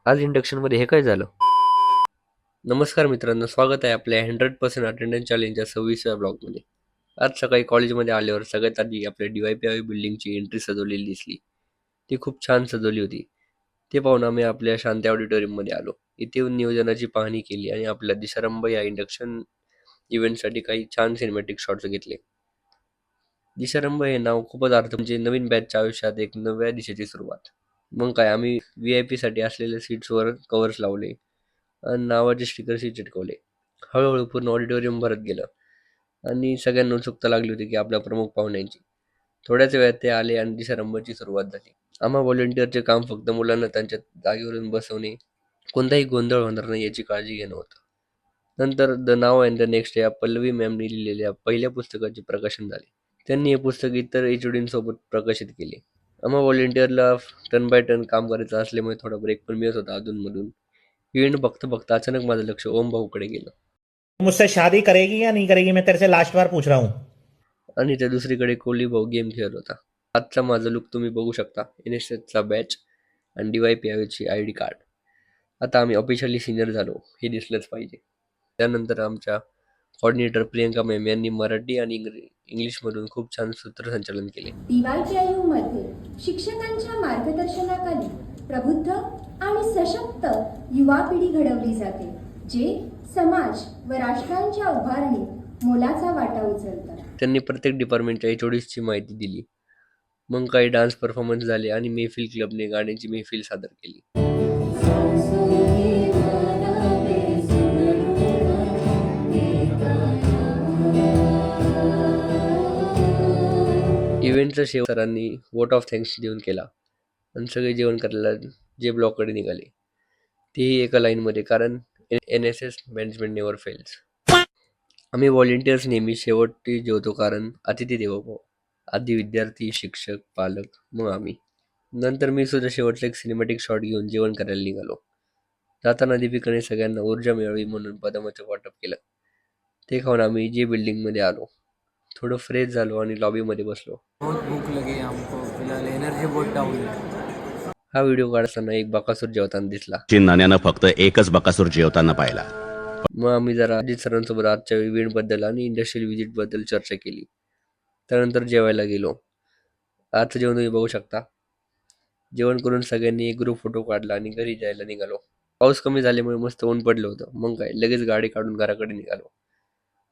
आज इंडक्शनमध्ये हे काय झालं? नमस्कार मित्रांनो, स्वागत आहे आपल्या 100% अटेंडन्स चॅलेंजच्या 26व्या ब्लॉगमध्ये. आज सकाळी कॉलेजमध्ये आल्यावर सगळ्यात आधी आपल्या DYPI बिल्डिंगची एंट्री सजवलेली दिसली. ती खूप छान सजवली होती. ते पाहून आम्ही आपल्या शांती ऑडिटोरियममध्ये आलो. इथे येऊन नियोजनाची पाहणी केली आणि आपल्या दिशारंभ या इंडक्शन इव्हेंटसाठी काही छान सिनेमॅटिक शॉट्स घेतले. दिशारंभ हे नाव खूपच अर्थ म्हणजे नवीन बॅचच्या आयुष्यात एक नव्या दिशेची सुरुवात. मग काय आम्ही VIP साठी असलेल्या सीट्सवर कव्हर्स लावले आणि नावाचे स्टिकर्सही चिटकवले. हळूहळू पूर्ण ऑडिटोरियम भरत गेलं आणि सगळ्यांना उत्सुकता लागली होती की आपल्या प्रमुख पाहुण्यांची. थोड्याच वेळात ते आले आणि दिशारंभाची सुरुवात झाली. आम्हा व्हॉलंटिअरचे काम फक्त मुलांना त्यांच्या जागेवरून बसवणे, कोणताही गोंधळ होणार नाही याची काळजी घेणं होतं. नंतर the now and the next या पल्लवी मॅमनी लिहिलेल्या पहिल्या पुस्तकाचे प्रकाशन झाले. त्यांनी हे पुस्तक इतर HODींसोबत प्रकाशित केले. आम्हा व्हॉलंटिअरला टर्न बाय टर्न काम करायचं असल्यामुळे थोडा ब्रेक पण मिळत होता अधूनमधून. इव्हेंट बघता बघता अचानक माझं लक्ष ओम भाऊकडे गेलं मुझसे शादी करेगी या नहीं करेगी? मैं तेरे से लास्ट बार पूछ रहा हूँ। आणि त्या दुसरीकडे कोहली भाऊ गेम खेळत होता. आजचा माझा लुक तुम्ही बघू शकता. NSSचा बॅच आणि DYPI ID कार्ड. आता आम्ही ऑफिशियली सिनियर झालो हे दिसलंच पाहिजे. त्यानंतर आमच्या कोऑर्डिनेटर प्रियंका मॅम यांनी मराठी आणि इंग्लिशमधून खूप छान सूत्रसंचालन केले. DYPIU मध्ये शिक्षकांच्या मार्गदर्शनाखाली प्रबुद्ध आणि सशक्त युवा पिढी घडवली जाते, जे समाज व राष्ट्रांच्या उभारणीत मोलाचा वाटा उचलतात. त्यांनी प्रत्येक डिपार्टमेंटच्या HODीची माहिती दिली. मग काही डान्स परफॉर्मन्स झाले आणि मेहफिल क्लबने गाण्याची मेहफिल सादर केली. इव्हेंटचा शेवट सरांनी वोट ऑफ थँक्स देऊन केला आणि सगळे जेवण करायला जे ब्लॉककडे निघाले. तेही एका लाईनमध्ये, कारण NSS मॅनेजमेंट नेव्हर फेल्स. आम्ही व्हॉलेंटिअर्स नेहमी शेवटी जेवतो, कारण अतिथी देवो भव. आधी विद्यार्थी, शिक्षक, पालक, मग आम्ही. नंतर मी सुद्धा शेवटचा एक सिनेमॅटिक शॉट घेऊन जेवण करायला निघालो. जाताना दीपिकाने सगळ्यांना ऊर्जा मिळावी म्हणून बदामाचं वाटप केलं. ते खाऊन आम्ही जे बिल्डिंगमध्ये आलो. थोडं फ्रेश झालो आणि लॉबीमध्ये बसलो. बहुत भूख लगी हमको, फिलहाल एनर्जी बहुत डाउन है। हा व्हिडिओ काढताना एक बकासूर जेवताना दिसला. नाण्यानं फक्त एकच बकासूर जेवताना पाहिला. मग आम्ही जरा अजित सरांसोबत आजच्या इव्हेंटबद्दल आणि इंडस्ट्रियल व्हिजिटबद्दल चर्चा केली. त्यानंतर जेवायला गेलो. आजचं जेवण तुम्ही बघू शकता. जेवण करून सगळ्यांनी एक ग्रुप फोटो काढला आणि घरी जायला निघालो. पाऊस कमी झाल्यामुळे मस्त ऊन पडलं होतं. मग काय लगेच गाडी काढून घराकडे निघालो.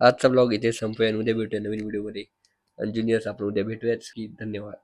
आजचा ब्लॉग इथे संपूया आणि उद्या भेटूया नवीन व्हिडिओमध्ये. आणि ज्युनियर्स आपण उद्या भेटूयाच की. धन्यवाद.